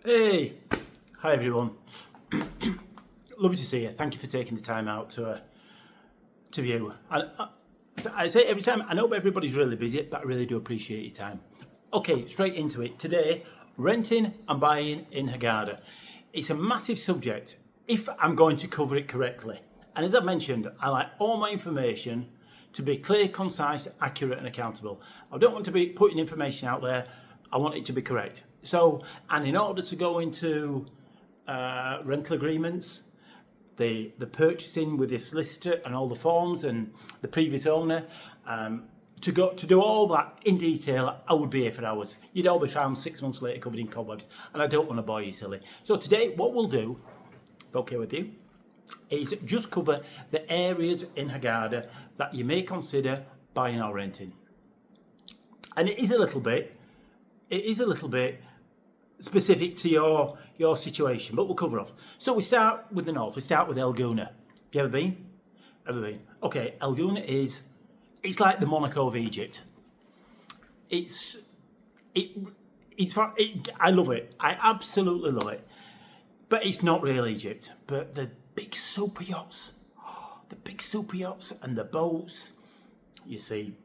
Hey, hi everyone. Lovely to see you. Thank you for taking the time out to view. I say every time, I know everybody's really busy, but I really do appreciate your time. Okay, straight into it. Today, renting and buying in Hurghada. It's a massive subject if I'm going to cover it correctly. And as I mentioned, I like all my information to be clear, concise, accurate and accountable. I don't want to be putting information out there. I want it to be correct. So, and in order to go into rental agreements, the purchasing with the solicitor and all the forms and the previous owner, to do all that in detail, I would be here for hours. You'd all be found 6 months later covered in cobwebs, and I don't want to bore you silly. So today, what we'll do, if okay with you, is just cover the areas in Hurghada that you may consider buying or renting. And it is a little bit specific to your situation, but we'll cover off. So we start with the north. We start with Gouna. Have you ever been? Ever been? Okay, Gouna it's like the Monaco of Egypt. I love it. I absolutely love it. But it's not real Egypt. But the big super yachts, and the boats. You see,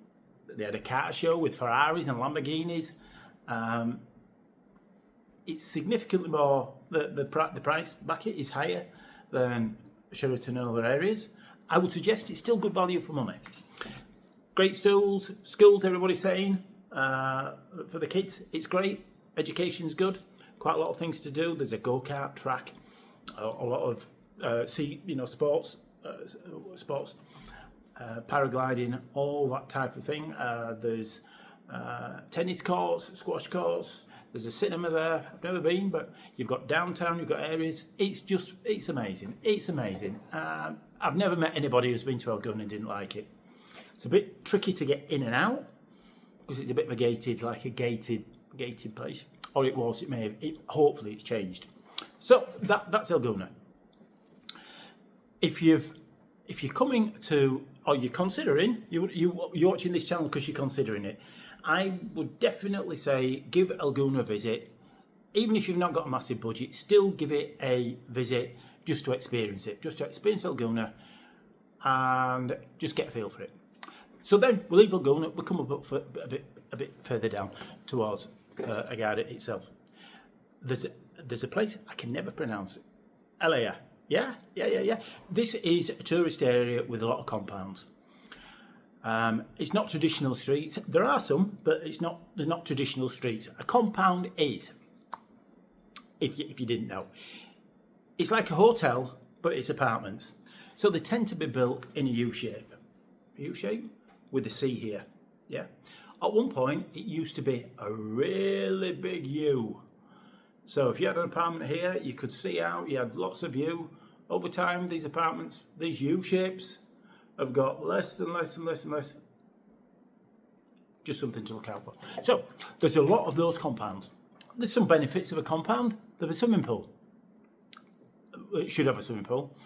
they had a car show with Ferraris and Lamborghinis. It's significantly more, the price bracket is higher than Sheraton and other areas. I would suggest it's still good value for money. Great schools, everybody's saying, for the kids, it's great. Education's good, quite a lot of things to do. There's a go-kart track, a lot of sports, paragliding, all that type of thing. There's tennis courts, squash courts. There's a cinema there. I've never been, but you've got downtown, you've got areas. It's amazing. It's amazing. I've never met anybody who's been to Gouna and didn't like it. It's a bit tricky to get in and out because it's a bit of a gated place. Or it was. Hopefully it's changed. So that's Gouna. If you're coming to, or you're considering, you're watching this channel because you're considering it, I would definitely say give Gouna a visit. Even if you've not got a massive budget, still give it a visit just to experience it. Just to experience Gouna and just get a feel for it. So then we'll leave Gouna, we'll come up a bit further down towards Hurghada itself. There's a place I can never pronounce. Alaya. Yeah. This is a tourist area with a lot of compounds. It's not traditional streets. There are some, but they're not traditional streets. A compound is, if you didn't know, it's like a hotel, but it's apartments. So they tend to be built in a U shape with the sea here. Yeah. At one point, it used to be a really big U. So if you had an apartment here, you could see out. You had lots of view. Over time, these apartments, these U shapes, have got less and less. Just something to look out for. So there's a lot of those compounds. There's some benefits of a compound. There's a swimming pool. It should have a swimming pool.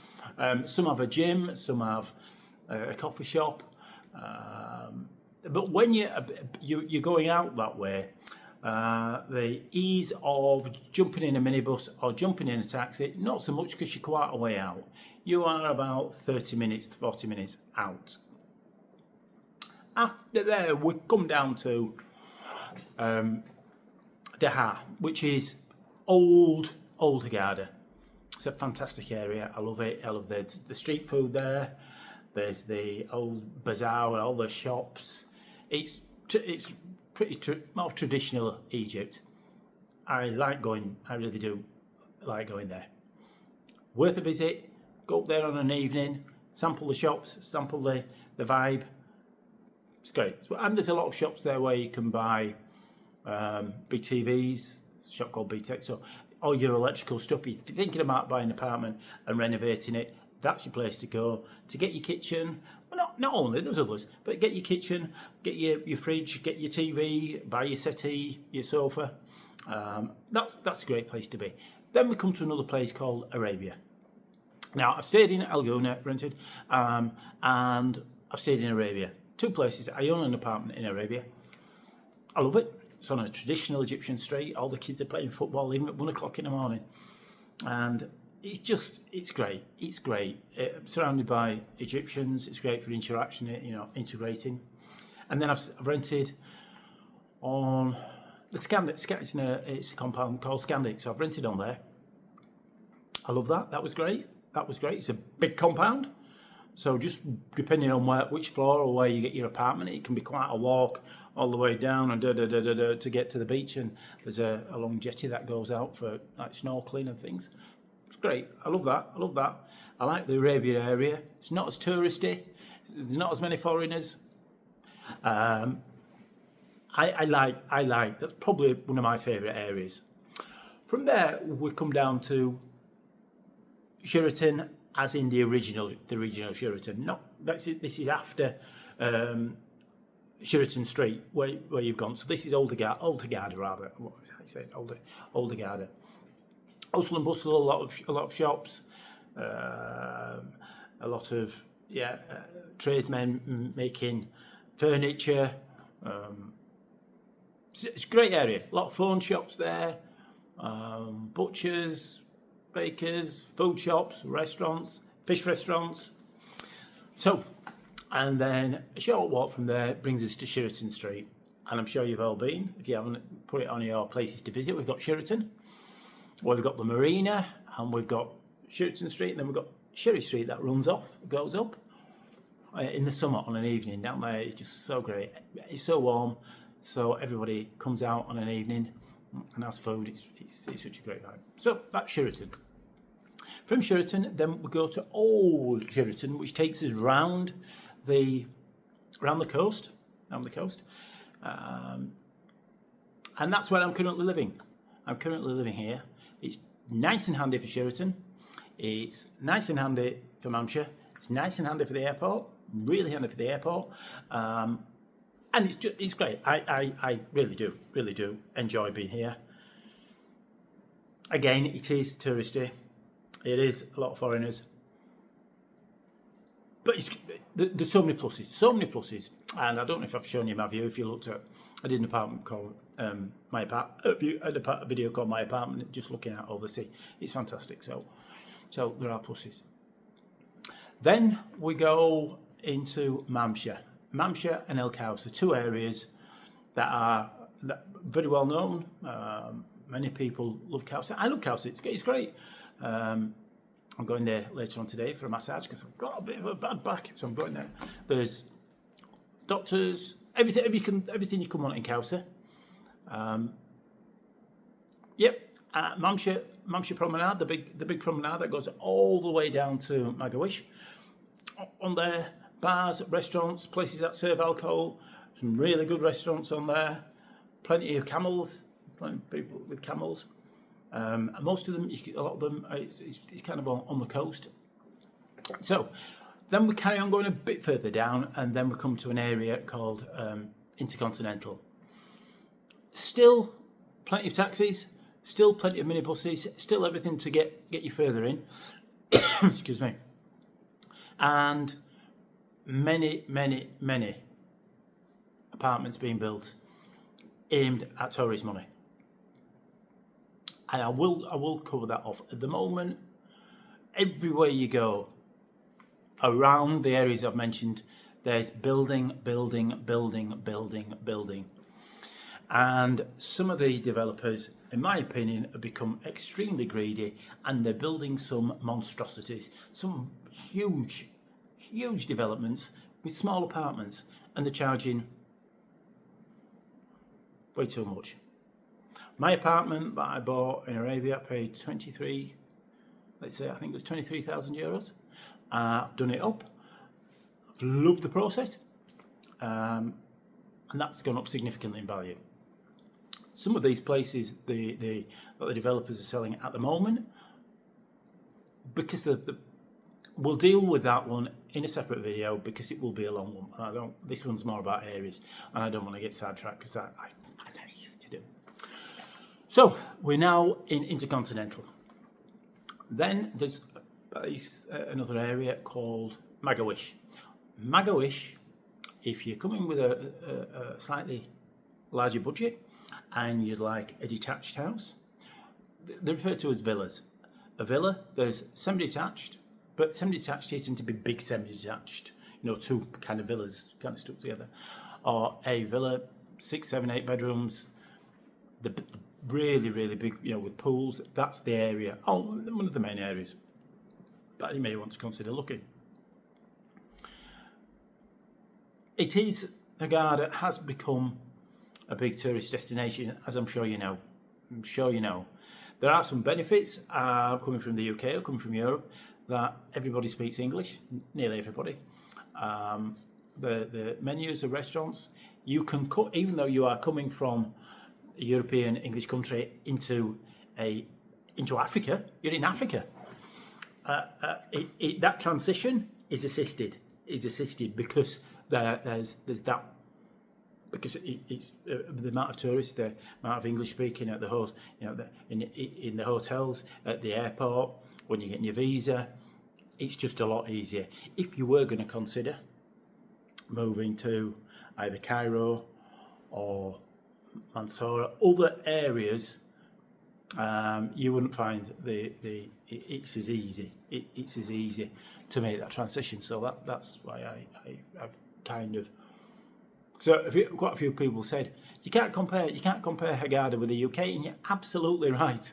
Some have a gym. Some have a coffee shop. But when you're going out that way, the ease of jumping in a minibus or jumping in a taxi, not so much because you're quite a way out. You are about 30 minutes to 40 minutes out. After there, we come down to Dahar, which is old Hurghada. It's a fantastic area. I love it. I love the street food there. There's the old bazaar with all the shops. It's pretty more traditional Egypt. I really do like going there. Worth a visit. Go up there on an evening, sample the shops, sample the vibe. It's great. And there's a lot of shops there where you can buy big TVs, a shop called BTEC. So all your electrical stuff, if you're thinking about buying an apartment and renovating it, that's your place to go. To get your kitchen, well, not only, there's others, but get your kitchen, get your fridge, get your TV, buy your settee, your sofa. That's a great place to be. Then we come to another place called Arabia. Now, I've stayed in Gouna, rented, and I've stayed in Arabia. Two places. I own an apartment in Arabia. I love it. It's on a traditional Egyptian street. All the kids are playing football even at 1 o'clock in the morning. And it's great. It's great. Surrounded by Egyptians. It's great for interaction, integrating. And then I've rented on the Scandic. It's a compound called Scandic. So I've rented on there. I love that. That was great. It's a big compound. So just depending on which floor or where you get your apartment, it can be quite a walk all the way down and to get to the beach. And there's a long jetty that goes out for like snorkeling and things. It's great. I love that. I like the Arabia area. It's not as touristy. There's not as many foreigners. I like. That's probably one of my favourite areas. From there, we come down to Sheraton, as in the original Sheraton. This is after Sheraton Street where you've gone. So this is Hurghada rather. What did I say? Hurghada. Hustle and bustle. A lot of shops. A lot of tradesmen making furniture. It's a great area. A lot of phone shops there. Butchers, bakers, food shops, restaurants, fish restaurants. So, and then a short walk from there brings us to Sheraton Street. And I'm sure you've all been. If you haven't, put it on your places to visit. We've got Sheraton, we've got the Marina, and we've got Sheraton Street, and then we've got Sherry Street that goes up in the summer on an evening down there. It's just so great. It's so warm, so everybody comes out on an evening and has food. It's such a great vibe. So that's Sheraton. From Sheraton, then we go to Old Sheraton, which takes us round the coast, and that's where I'm currently living. I'm currently living here. It's nice and handy for Sheraton. It's nice and handy for Mamsha. It's nice and handy for the airport. Really handy for the airport. And it's great. I really do enjoy being here. Again, it is touristy. It is a lot of foreigners. But there's so many pluses. And I don't know if I've shown you my view. If you looked at, I did an apartment called a video called My Apartment, just looking out over the sea. It's fantastic. So there are pluses. Then we go into Mamsha and El Kaus, the two areas that are very well known. Many people love Kaus. I love Kaus. It's great. I'm going there later on today for a massage because I've got a bit of a bad back, so I'm going there. There's doctors, everything you can want in Kaus. Mamsha Promenade, the big promenade that goes all the way down to Magawish. On there, bars, restaurants, places that serve alcohol, some really good restaurants on there, plenty of camels, plenty of people with camels. And most of them, a lot of them, it's kind of on the coast. So then we carry on going a bit further down, and then we come to an area called Intercontinental. Still plenty of taxis, still plenty of minibuses, still everything to get you further in. Excuse me. And many apartments being built aimed at tourist money. And I will cover that off. At the moment, everywhere you go around the areas I've mentioned, there's building. And some of the developers, in my opinion, have become extremely greedy, and they're building some monstrosities, some huge developments with small apartments, and they're charging way too much. My apartment that I bought in Arabia, I paid 23, let's say, I think it was €23,000. I've done it up. I've loved the process. And that's gone up significantly in value. Some of these places, the developers are selling at the moment, because we'll deal with that one in a separate video, because it will be a long one. This one's more about areas, and I don't want to get sidetracked because I know easy to do. So we're now in Intercontinental. Then there's another area called Magawish. Magawish, if you're coming with a slightly larger budget and you'd like a detached house, they're referred to as villas. A villa, there's semi-detached, but semi-detached here tend to be big semi-detached, two kind of villas kind of stuck together. Or a villa, 6, 7, 8 bedrooms, the really, really big, with pools. That's the area, one of the main areas that you may want to consider looking. Hurghada has become a big tourist destination, as I'm sure you know. There are some benefits coming from the UK or coming from Europe, that everybody speaks English, nearly everybody. The menus of restaurants, you can cut, even though you are coming from a European English country into Africa, you're in Africa. That transition is assisted because there's that, because it's the amount of tourists, the amount of English speaking at the in the hotels, at the airport, when you're getting your visa, it's just a lot easier. If you were going to consider moving to either Cairo or Mansoura, other areas, you wouldn't find it's as easy. It's as easy to make that transition. So that's why I've kind of. So quite a few people said you can't compare Hurghada with the UK, and you're absolutely right.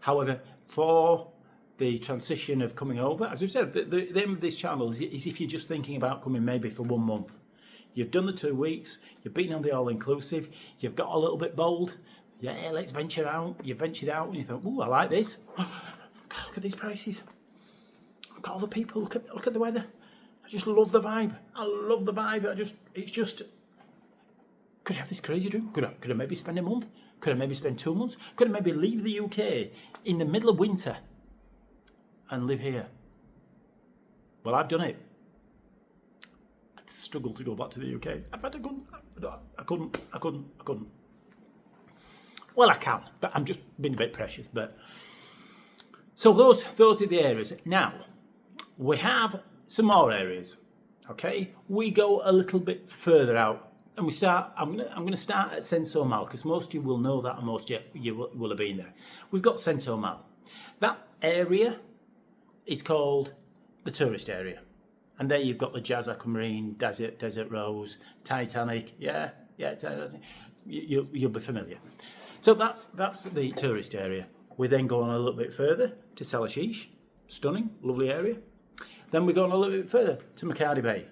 However, for the transition of coming over, as we've said, the aim of this channel is if you're just thinking about coming maybe for 1 month, you've done the 2 weeks, you've been on the all-inclusive, you've got a little bit bold, let's venture out. You ventured out and you thought, I like this. Look at these prices. Look at all the people. Look at the weather. I just love the vibe. It's just. Could I have this crazy dream? Could I maybe spend a month? Could I maybe spend 2 months? Could I maybe leave the UK in the middle of winter and live here? Well, I've done it. I'd struggle to go back to the UK. I couldn't. Well, I can, but I'm just being a bit precious. But so those are the areas. Now we have some more areas. Okay, we go a little bit further out, and we start. I'm going to start at Senso Mal, because most of you will know that, and most of you will have been there. We've got Senso Mal. That area is called the tourist area, and there you've got the Jazz Aquamarine, Desert Rose, Titanic. Yeah, Titanic. You'll be familiar. So that's the tourist area. We then go on a little bit further to Salashish, stunning, lovely area. Then we go on a little bit further to Makadi Bay.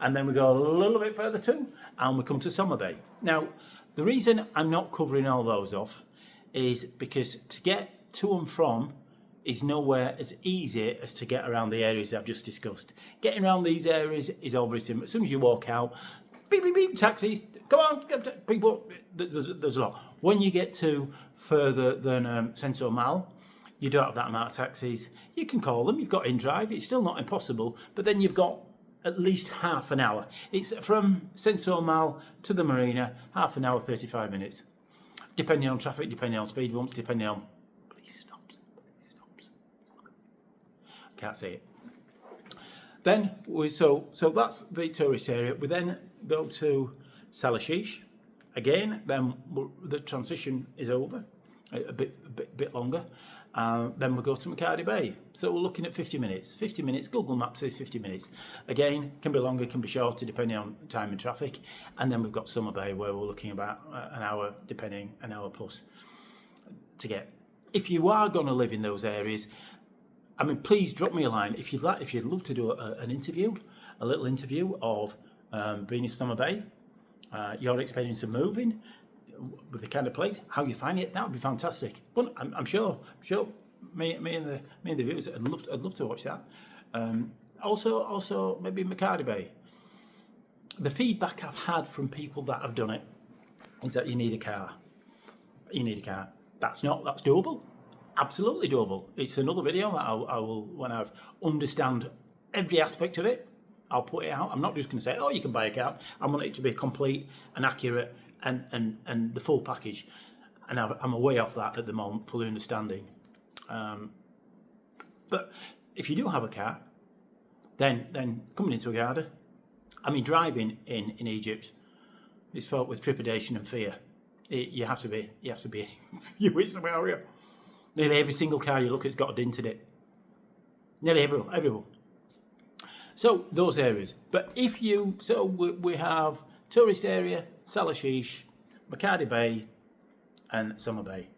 And then we go a little bit further too, and we come to Summer Bay. Now, the reason I'm not covering all those off is because to get to and from is nowhere as easy as to get around the areas I've just discussed. Getting around these areas is all very simple. As soon as you walk out, beep, beep, beep, taxis, come on, people, there's a lot. When you get to further than Senso Mal, you don't have that amount of taxis. You can call them, you've got InDrive, it's still not impossible, but then you've got at least half an hour. It's from Senso Mal to the marina, half an hour, 35 minutes. Depending on traffic, depending on speed bumps, depending on police stops. Can't say it. Then so that's the tourist area. We then go to Salashish. Again, then the transition is over, a bit longer. Then we go to Makadi Bay. So we're looking at 50 minutes. 50 minutes, Google Maps says 50 minutes. Again, can be longer, can be shorter, depending on time and traffic. And then we've got Summer Bay, where we're looking about an hour, depending, an hour plus to get. If you are going to live in those areas, I mean, please drop me a line. If you'd love to do a little interview of being in Summer Bay, your experience of moving, with the kind of place, how you find it, that would be fantastic. But I'm sure me and the viewers, I'd love to watch that. Also maybe Makadi Bay. The feedback I've had from people that have done it is that you need a car. That's doable. Absolutely doable. It's another video that I will, when I've understand every aspect of it, I'll put it out. I'm not just going to say, you can buy a car. I want it to be complete and accurate and the full package. And I'm way off that at the moment, fully understanding. But if you do have a car, then coming into Hurghada, I mean, driving in Egypt, It's fraught with trepidation and fear. You have to be. You wish somewhere, are you? Nearly every single car you look at's got a dint in it. Nearly everyone. So those areas. But if you, so we have tourist area, Salashish, Makadi Bay, and Summer Bay.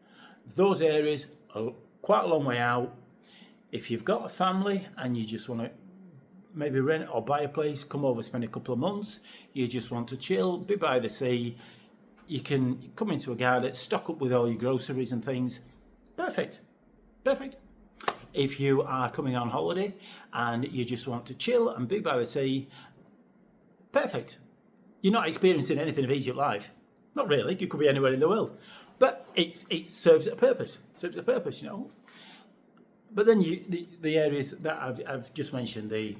Those areas are quite a long way out. If you've got a family and you just want to maybe rent or buy a place, come over, spend a couple of months, you just want to chill, be by the sea, you can come into Hurghada, stock up with all your groceries and things. Perfect. If you are coming on holiday and you just want to chill and be by the sea, perfect. You're not experiencing anything of Egypt life. Not really. You could be anywhere in the world. But it serves a purpose. You know. But then the areas that I've just mentioned, the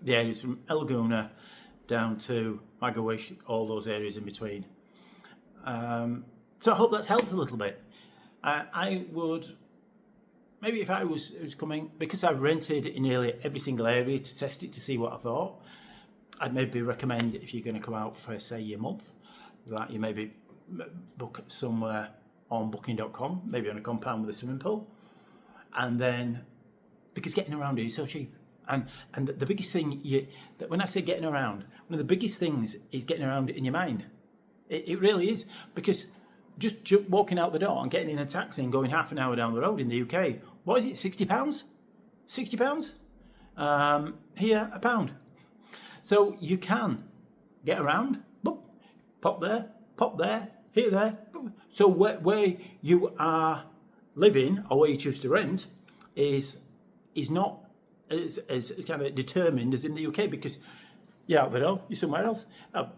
areas from Gouna down to Magawish, all those areas in between. So I hope that's helped a little bit. I would, maybe if I was coming, because I've rented in nearly every single area to test it to see what I thought, I'd maybe recommend, if you're going to come out for, say, a month, that you maybe book somewhere on booking.com, maybe on a compound with a swimming pool. And then, because getting around is so cheap. And the biggest thing, when I say getting around, one of the biggest things is getting around in your mind. It really is. Because just walking out the door and getting in a taxi and going half an hour down the road in the UK, what is it, £60? £60? Here, £1. So you can get around, pop there, here, there. So where you are living or where you choose to rent is not as kind of determined as in the UK, because you're out the door, you're somewhere else. I'll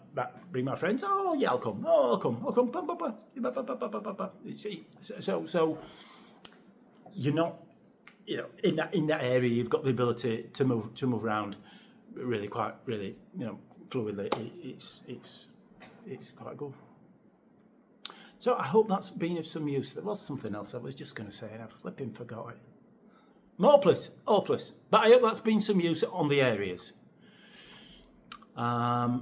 bring my friends. Oh yeah, I'll come. I'll come. So you're not, in that area. You've got the ability to move around really fluidly. It's quite good. So I hope that's been of some use. There was something else I was just going to say and I flipping forgot it. Hopeless. But I hope that's been some use on the areas. I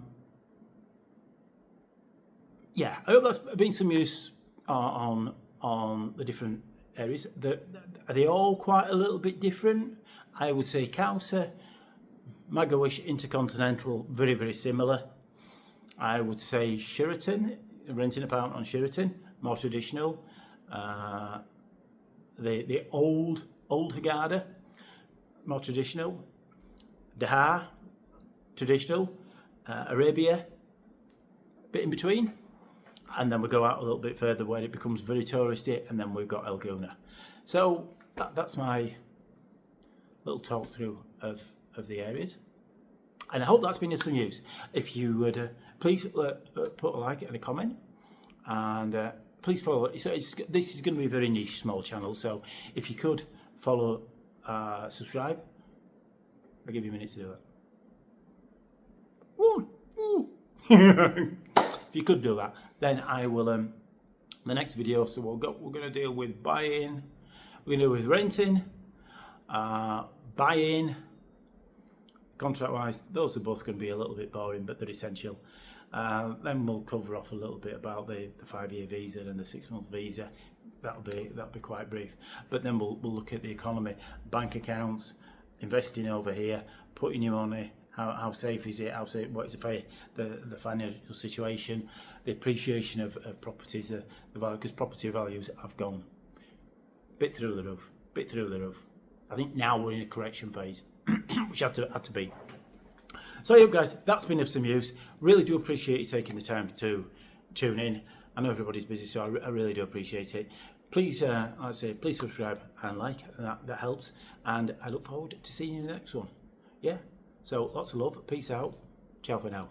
hope that's been some use on the different areas. Are they all quite a little bit different? I would say Kausa, Magawish, Intercontinental, very, very similar. I would say Sheraton, renting an apartment on Sheraton, more traditional. The old Hurghada, more traditional. Dahar, traditional. Arabia, bit in between. And then we go out a little bit further where it becomes very touristy, and then we've got Gouna. So that's my little talk through of the areas. And I hope that's been of some use. If you would please put a like and a comment, and please follow. So this is going to be a very niche, small channel. So if you could follow, subscribe, I'll give you a minute to do that. If you could do that, then I will. The next video, so we're going to deal with buying. We're going to deal with renting, buying. Contract-wise, those are both going to be a little bit boring, but they're essential. Then we'll cover off a little bit about the 5-year visa and the 6-month visa. That'll be quite brief. But then we'll look at the economy, bank accounts, investing over here, putting your money. How safe is it? What is the financial situation? The appreciation of properties, the value, because property values have gone bit through the roof. I think now we're in a correction phase, which had to be. So I hope, guys, that's been of some use. Really do appreciate you taking the time to tune in. I know everybody's busy, so I really do appreciate it. Please, please subscribe and like, that helps. And I look forward to seeing you in the next one. Yeah. So lots of love. Peace out. Ciao for now.